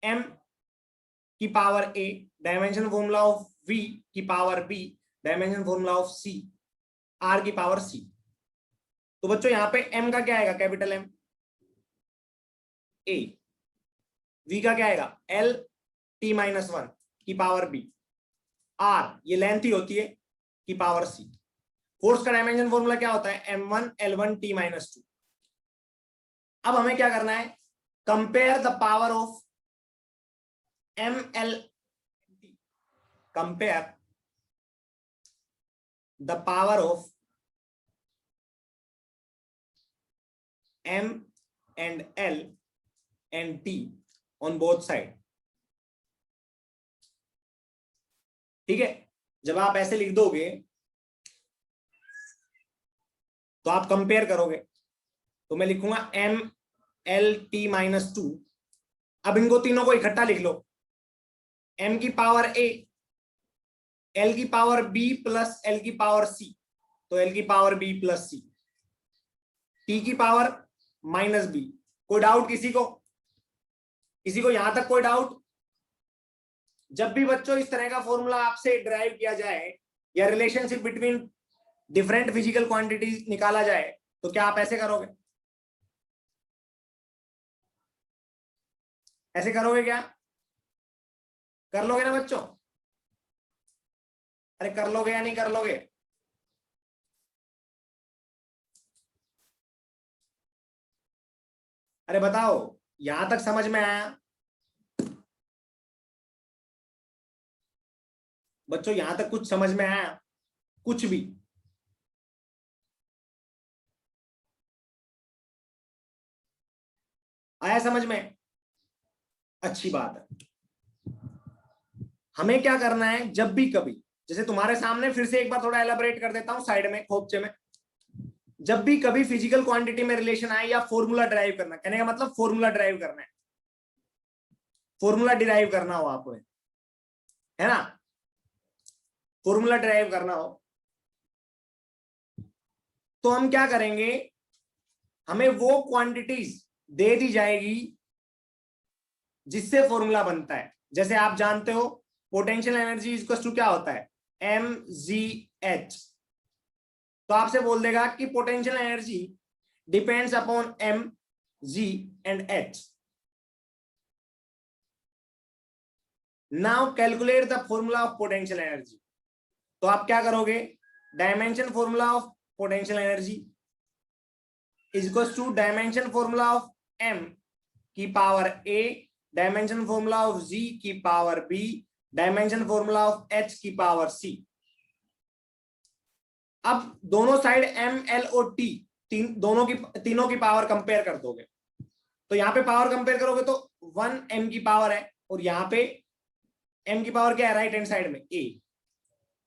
M की power A, dimension formula of V की power B, dimension formula of C R की पावर सी। तो बच्चों यहां पे एम का क्या आएगा, कैपिटल एम ए, वी का क्या आएगा एल टी माइनस वन की पावर बी, आर ये लेंथ ही होती है की पावर सी। फोर्स का डायमेंशन फॉर्मूला क्या होता है, M one L one T minus two. अब हमें क्या करना है, compare the power of M L T, compare the power of M and L and T on both side. ठीक है, जब आप ऐसे लिख दोगे तो आप कंपेयर करोगे, तो मैं लिखूंगा M L T minus two. अब इनको तीनों को इकट्ठा लिख लो, एम की पावर ए, एल की पावर बी प्लस एल की पावर सी, तो एल की power B plus C, T की पावर माइनस बी। कोई डाउट किसी को, किसी को यहां तक कोई डाउट? जब भी बच्चों इस तरह का फॉर्मूला आपसे ड्राइव किया जाए या relationship between different physical quantities निकाला जाए, तो क्या आप ऐसे करोगे, ऐसे करोगे क्या, कर लोगे ना बच्चों? अरे कर लोगे या नहीं कर लोगे? अरे बताओ, यहां तक समझ में आया बच्चों? यहां तक कुछ समझ में आया, कुछ भी? आया समझ में? अच्छी बात है। हमें क्या करना है, जब भी कभी, जैसे तुम्हारे सामने फिर से एक बार थोड़ा एलाबोरेट कर देता हूं साइड में खोपचे में, जब भी कभी फिजिकल क्वांटिटी में रिलेशन आए या फॉर्मूला ड्राइव करना, कहने का मतलब फॉर्मूला ड्राइव करना है, फॉर्मूला डिराइव करना हो आपको, है ना, फॉर्मूला ड्राइव करना हो, तो हम क्या करेंगे, हमें वो क्वांटिटीज दे दी जाएगी जिससे फॉर्मूला बनता है। जैसे आप जानते हो पोटेंशियल एनर्जी इक्वल्स टू क्या होता है, एम जी एच। तो आपसे बोल देगा कि potential energy depends upon M G and H. Now calculate the formula of potential energy. तो आप क्या करोगे, dimension formula of potential energy is equal to dimension formula of m की power a, dimension formula of g की power b, dimension formula of h की power c। अब दोनों side m, l और t तीनों की पावर कंपेयर कर दोगे, तो यहां पे पावर कंपेयर करोगे तो 1 m की पावर है, और यहां पे m की पावर क्या है राइट हैंड साइड में a।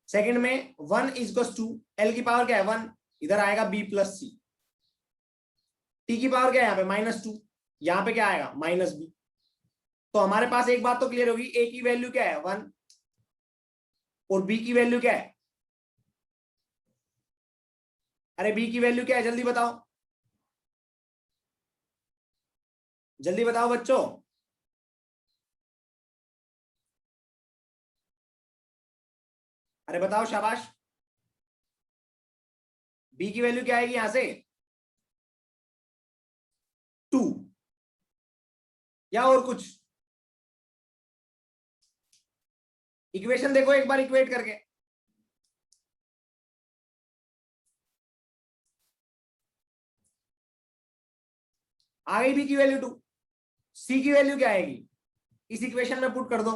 सेकंड में 1 इज इक्वल टू l की पावर क्या है 1, इधर आएगा b प्लस c। t की पावर क्या है यहाँ पे -2, यहाँ पे क्या आएगा -b। तो हमारे पास एक बात तो क्लियर होगी, a की वैल्यू क्या है 1 और b की वैल्यू क्या है, अरे b की वैल्यू क्या है जल्दी बताओ, जल्दी बताओ बच्चों। अरे बताओ शाबाश, b की वैल्यू क्या आएगी यहां से 2 या और कुछ। इक्वेशन देखो एक बार इक्वेट करके, आ गई b की वैल्यू 2, c की वैल्यू क्या आएगी इस इक्वेशन में पुट कर दो,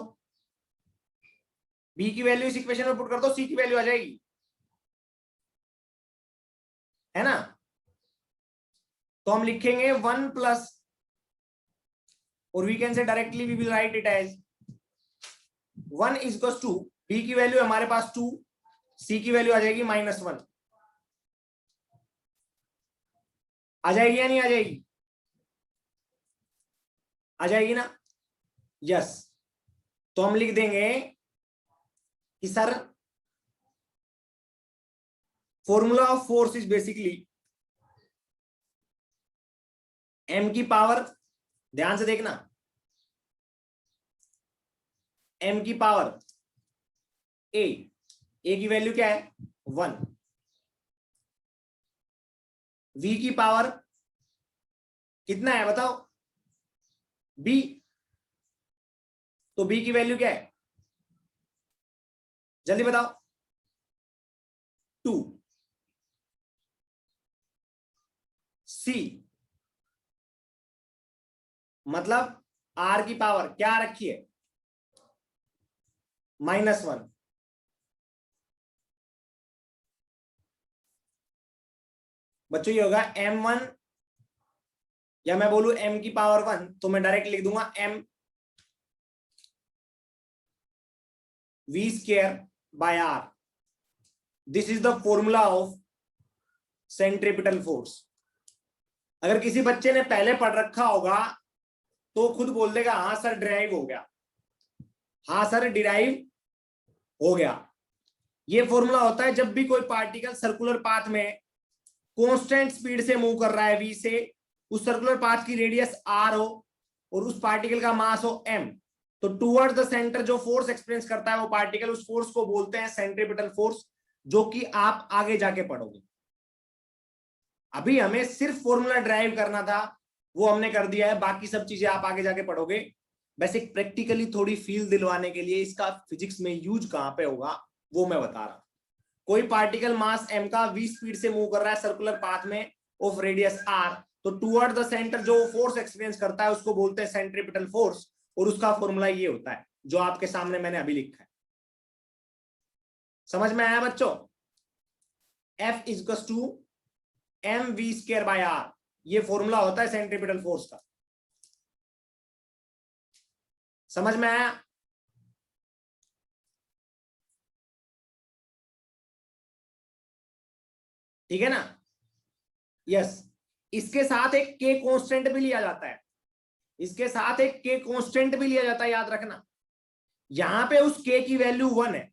b की वैल्यू इस इक्वेशन में पुट कर दो, c की वैल्यू आ जाएगी, है ना। तो हम लिखेंगे 1 प्लस, और we can say directly we will write it as 1 is equal to, b की वैल्यू हमारे पास 2, c की वैल्यू आ जाएगी -1। आ जाएगी या नहीं आ जाएगी, आ जाएगी ना, यस। तो हम लिख देंगे कि sir formula of force is basically m की पावर, ध्यान से देखना, m की पावर a की वैल्यू क्या है 1, v की पावर कितना है बताओ b, तो b की वैल्यू क्या है जल्दी बताओ 2, c मतलब r की पावर क्या रखी है -1, बच्चों ये होगा m1, या मैं बोलूं m की पावर 1 तो मैं डायरेक्ट लिख दूंगा m v square by r। This is the formula of centripetal force. अगर किसी बच्चे ने पहले पढ़ रखा होगा तो खुद बोल देगा हाँ सर डिराइव हो गया, हाँ सर डिराइव हो गया। ये फॉर्मूला होता है जब भी कोई पार्टिकल सर्कुलर पाथ में कांस्टेंट स्पीड से मूव कर रहा है v से, उस सर्कुलर पाथ की रेडियस r हो और उस पार्टिकल का मास हो m, तो टुवर्ड्स द सेंटर जो फोर्स एक्सपीरियंस करता है वो पार्टिकल, उस फोर्स को बोलते हैं सेंट्रीपिटल फोर्स, जो कि आप आगे जाके पढ़ोगे। अभी हमें सिर्फ फॉर्मूला ड्राइव करना था, वो हमने कर दिया है, बाकी सब चीजें आप आगे जाके पढ़ोगे। वैसे प्रैक्टिकली थोड़ी फील दिलवाने के लिए इसका फिजिक्स में यूज कहां पे होगा वो मैं बता रहा हूं। कोई पार्टिकल मास m का v स्पीड से मूव कर रहा है सर्कुलर पाथ में ऑफ रेडियस r, तो टुवर्ड द सेंटर जो फोर्स एक्सपीरियंस करता है उसको बोलते हैं सेंट्रीपिटल फोर्स, और उसका फॉर्मूला ये होता है जो आपके सामने मैंने अभी लिखा है। समझ में आया बच्चों, F is equal to mv square by r, ये फॉर्मूला होता है सेंट्रीपिटल फोर्स का। समझ में आया, ठीक है ना, यस। इसके साथ एक k कांस्टेंट भी लिया जाता है, इसके साथ एक k कांस्टेंट भी लिया जाता है, याद रखना। यहां पे उस k की वैल्यू 1 है,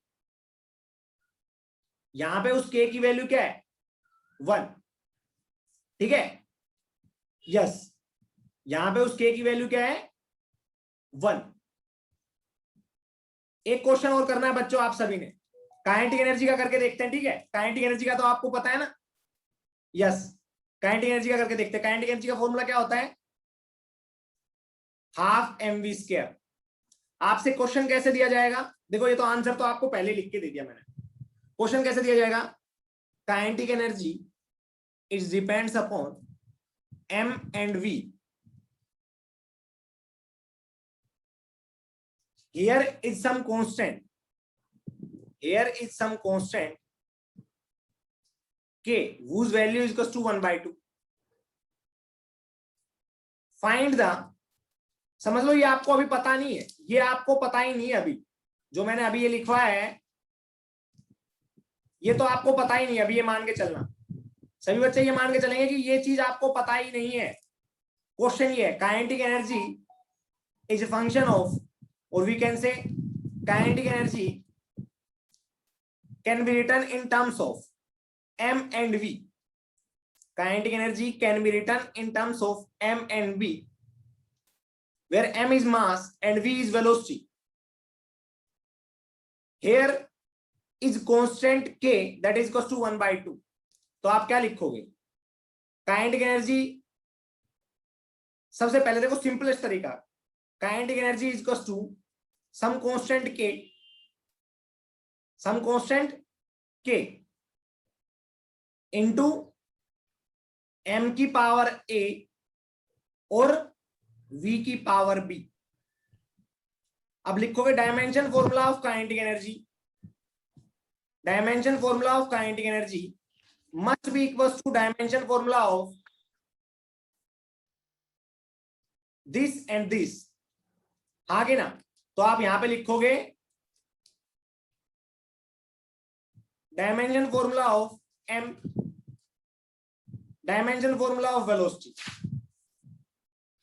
यहां पे उस k की वैल्यू क्या है 1, ठीक है, यस। यहां पे उस k की वैल्यू क्या है 1। एक क्वेश्चन और करना है बच्चों आप सभी ने, काइनेटिक एनर्जी का करके देखते हैं, ठीक है। काइनेटिक एनर्जी का तो आपको पता है ना, यस। काइनेटिक एनर्जी का करके देखते हैं। काइनेटिक एनर्जी का फॉर्मूला क्या होता है हाफ mv स्क्वायर। आपसे क्वेश्चन कैसे दिया जाएगा, देखो ये तो आंसर तो आपको पहले लिख के दे दिया मैंने। क्वेश्चन कैसे दिया जाएगा, kinetic energy it depends upon M and V. Here is some constant. Here is some constant K whose value is equals to 1/2. Find the, समझ लो ये आपको अभी पता नहीं है, ये आपको पता ही नहीं है अभी जो मैंने अभी ये लिखवाया है, ये तो आपको पता ही नहीं है अभी। ये मान के चलना, सभी बच्चे ये मान के चलेंगे कि ये चीज आपको पता ही नहीं है। क्वेश्चन ये है, kinetic energy is a function of, और we can say kinetic energy can be written in terms of M and V. Kinetic energy can be written in terms of M and V, where M is mass and V is velocity. Here is constant K that is equals to 1/2. तो आप क्या लिखोगे? Kinetic energy, सबसे पहले देखो simplest तरीका, kinetic energy is equals to some constant K into M की power A और V की पावर B। अब लिखोगे dimension formula of kinetic energy, dimension formula of kinetic energy must be equals to dimension formula of this and this. आगे ना, तो आप यहां पे लिखोगे dimension formula of M, dimension formula of velocity.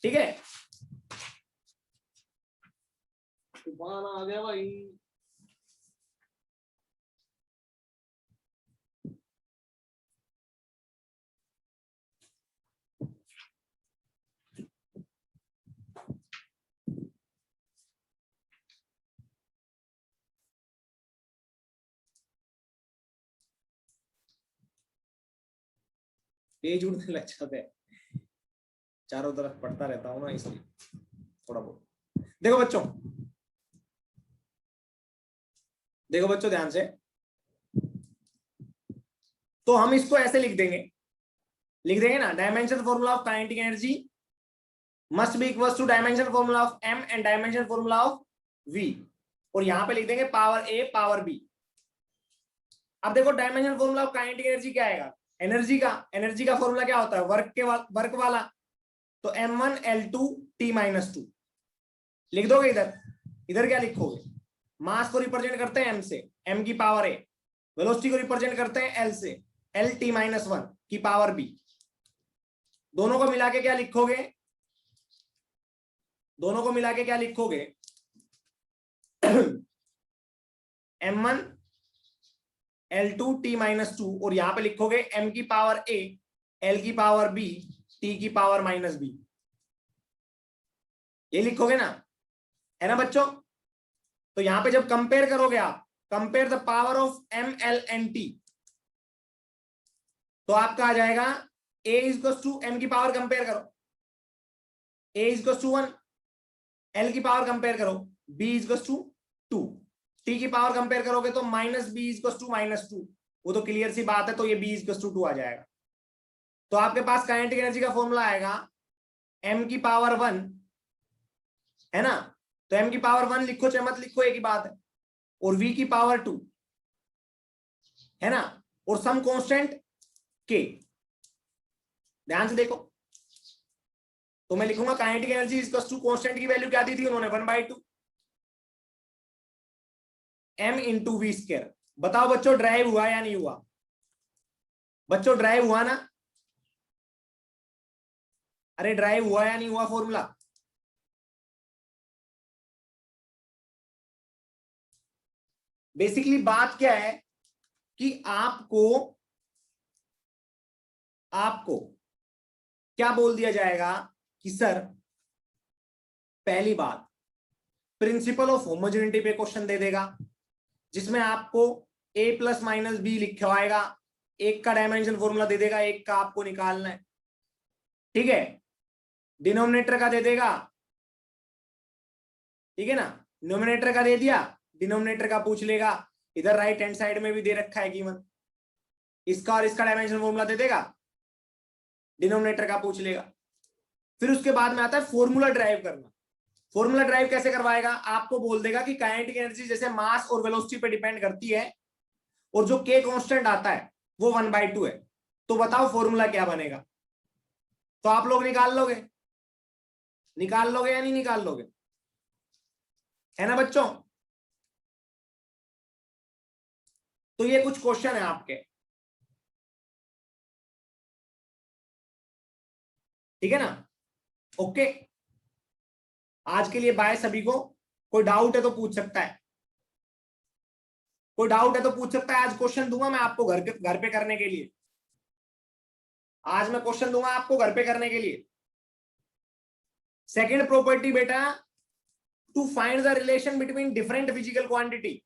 ठीक है, तूफान आ गया भाई। पेज उड़ने लग जाते हैं, चारों तरफ पढ़ता रहता हूं ना इसलिए थोड़ा बहुत। देखो बच्चों, देखो बच्चों ध्यान से, तो हम इसको ऐसे लिख देंगे ना, dimension formula of kinetic energy must be equals to dimension formula of M and dimension formula of V, और यहां पे लिख देंगे पावर A पावर B। अब देखो dimension formula of kinetic energy क्या आएगा, एनर्जी का फॉर्मूला क्या होता है, वर्क वाला, तो M1 L2 T-2 लिख दोगे। इधर क्या लिखोगे, मास को रिप्रेजेंट करते हैं M से, M की पावर A, वेलोसिटी को रिप्रेजेंट करते हैं L से, L T-1 की पावर B। दोनों को मिला के क्या लिखोगे, दोनों को मिला के क्या लिखोगे M1 L2 T-2, और यहां पे लिखोगे M की पावर A, L की पावर B, T की पावर -B। ये लिखोगे ना, है ना बच्चों। तो यहां पे जब कंपेयर करोगे आप, compare the power of M, L and T, तो आपका आ जाएगा A is equals to, M की पावर कंपेयर करो, A is equals to 1, L की पावर कंपेयर करो, B is equals to 2, T की पावर कंपेयर करोगे तो -B इज इक्वल्स टू -2, वो तो क्लियर सी बात है, तो ये B इज इक्वल्स टू 2 आ जाएगा। तो आपके पास काइनेटिक एनर्जी का फॉर्मूला आएगा M की पावर 1, है ना, तो M की पावर 1 लिखो चाहे मत लिखो, एक ही बात है, और V की पावर 2, है ना, और सम कांस्टेंट K। ध्यान से देखो, तो मैं लिखूंगा kinetic energy is equals to, constant की वैल्यू क्या दी थी उन्होंने, 1/2 M इंटू V²। बताओ बच्चों ड्राइव हुआ या नहीं हुआ, बच्चों ड्राइव हुआ ना, अरे ड्राइव हुआ या नहीं हुआ फॉर्मूला। बेसिकली बात क्या है कि आपको क्या बोल दिया जाएगा कि सर, पहली बात प्रिंसिपल ऑफ होमोजेनिटी पे क्वेश्चन दे देगा, जिसमें आपको A ± B लिखवाएगा, एक का डायमेंशन फॉर्मूला दे देगा, एक का आपको निकालना है। ठीक है, डिनोमिनेटर का दे देगा, ठीक है ना, न्यूमरेटर का दे दिया, डिनोमिनेटर का पूछ लेगा। इधर राइट हैंड साइड में भी दे रखा है गिवन, इसका और इसका डायमेंशन फॉर्मूला दे देगा, डिनोमिनेटर का पूछ लेगा। फिर उसके बाद में आता है फॉर्मूला ड्राइव करना। फॉर्मूला ड्राइव कैसे करवाएगा, आपको बोल देगा कि काइनेटिक एनर्जी जैसे मास और वेलोसिटी पे डिपेंड करती है और जो के कांस्टेंट आता है वो 1/2 है, तो बताओ फॉर्मूला क्या बनेगा। तो आप लोग निकाल लोगे या नहीं निकाल लोगे, है ना बच्चों। तो ये कुछ क्वेश्चन है आपके, ठीक है ना। ओके, आज के लिए बाय सभी को। कोई डाउट है तो पूछ सकता है, कोई डाउट है तो पूछ सकता है। आज क्वेश्चन दूंगा मैं आपको घर पे करने के लिए। आज मैं क्वेश्चन दूंगा आपको घर पे करने के लिए। सेकंड प्रॉपर्टी बेटा, to find the relation between different physical quantity,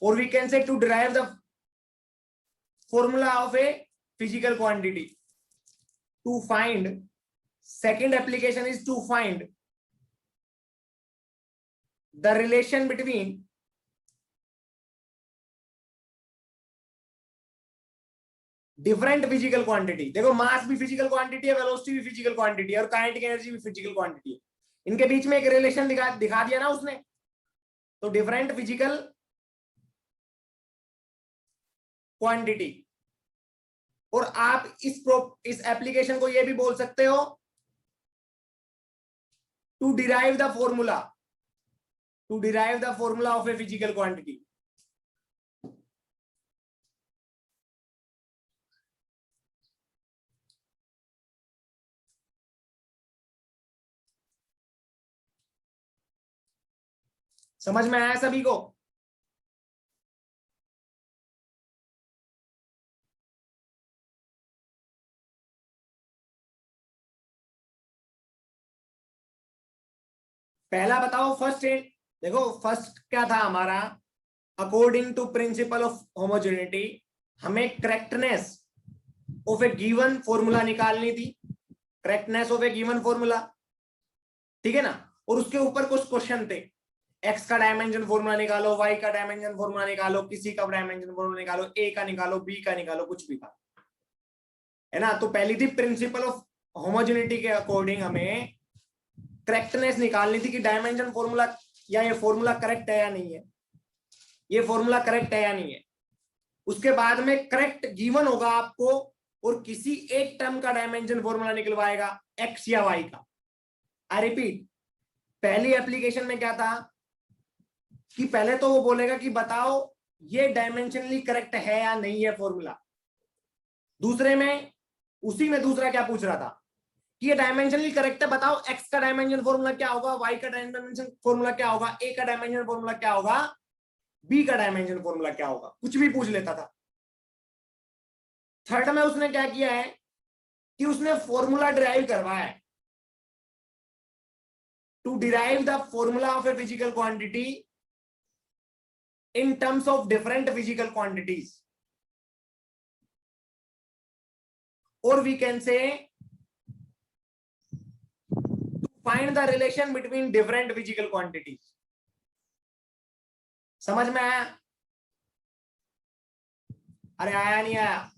और we can say to derive the formula of a physical quantity. To find, second application is to find the relation between different physical quantity। देखो मास भी physical quantity है, velocity भी physical quantity है, और kinetic energy भी physical quantity है। इनके बीच में एक रिलेशन दिखा दिया ना उसने। तो डिफरेंट फिजिकल क्वांटिटी, और आप इस एप्लीकेशन को ये भी बोल सकते हो to derive the formula of a physical quantity। समझ में आया सभी को। पहला बताओ फर्स्ट एड। देखो फर्स्ट क्या था हमारा, according to principle of homogeneity हमें correctness of a given formula निकालनी थी। Correctness of a given formula, ठीक है ना। और उसके ऊपर कुछ क्वेश्चन थे, एक्स का डायमेंशन फॉर्मूला निकालो, वाई का डायमेंशन फॉर्मूला निकालो, किसी का डायमेंशन फॉर्मूला निकालो, ए का निकालो, बी का निकालो, कुछ भी का, है ना। तो पहली थी प्रिंसिपल ऑफ होमोजेनिटी के अकॉर्डिंग हमें करेक्टनेस निकालनी थी कि डायमेंशन फॉर्मूला या ये फॉर्मूला करेक्ट है या नहीं है, ये फॉर्मूला करेक्ट है या नहीं है। उसके बाद में करेक्ट गिवन होगा आपको, और किसी एक टर्म का डायमेंशन फॉर्मूला निकलवाएगा, एक्स या वाई का। आई रिपीट, पहली एप्लीकेशन में क्या था कि पहले तो वो बोलेगा कि बताओ ये डायमेंशनली करेक्ट है या नहीं है फॉर्मूला। दूसरे में, उसी में दूसरा क्या पूछ रहा था कि ये डायमेंशनली करेक्ट है, बताओ एक्स का डायमेंशन फॉर्मूला क्या होगा, वाई का डायमेंशन फॉर्मूला क्या होगा, ए का डायमेंशन फॉर्मूला क्या होगा, बी का डायमेंशन फॉर्मूला क्या होगा, कुछ भी पूछ लेता था। थर्ड में उसने क्या किया है कि उसने फॉर्मूला डिराइव करवाया है, to derive the formula of a physical quantity in terms of different physical quantities, or we can say to find the relation between different physical quantities। समझ में आया? अरे आया नहीं आया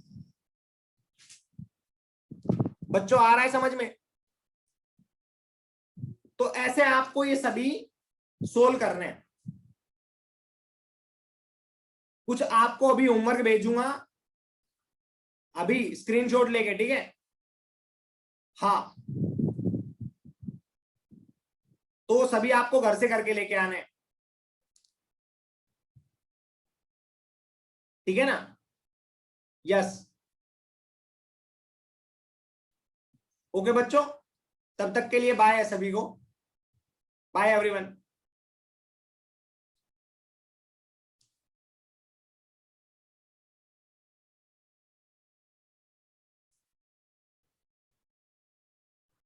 बच्चों, आ रहा है समझ में? तो ऐसे आपको ये सभी सोल्व करने हैं। कुछ आपको अभी होमवर्क भेजूंगा, अभी स्क्रीनशॉट लेके, ठीक है। हाँ, तो सभी आपको घर से करके लेके आने, ठीक है ना। यस, ओके बच्चों, तब तक के लिए बाय है सभी को, बाय एवरीवन।